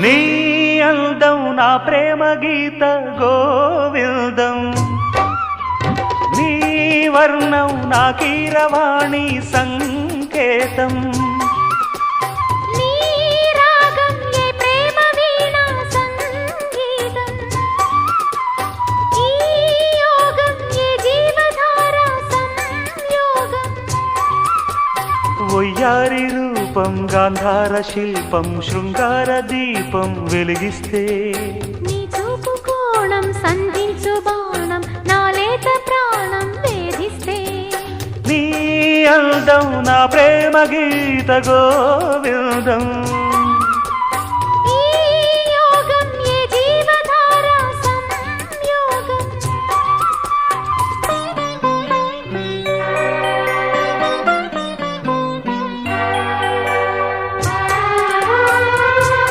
నీ అందం నా ప్రేమ గీత గోవిందం, నీ వర్ణం నా కీరవాణి సంకేతం. ఒయ్యారి రూపం గాంధార శిల్పం శృంగార దీపం వెలిగిస్తే, నీ చూపు కోణం సంధించు బాణం నా లేత ప్రాణం వేధిస్తే, నీ అందం నా ప్రేమ గీత గోవిందం.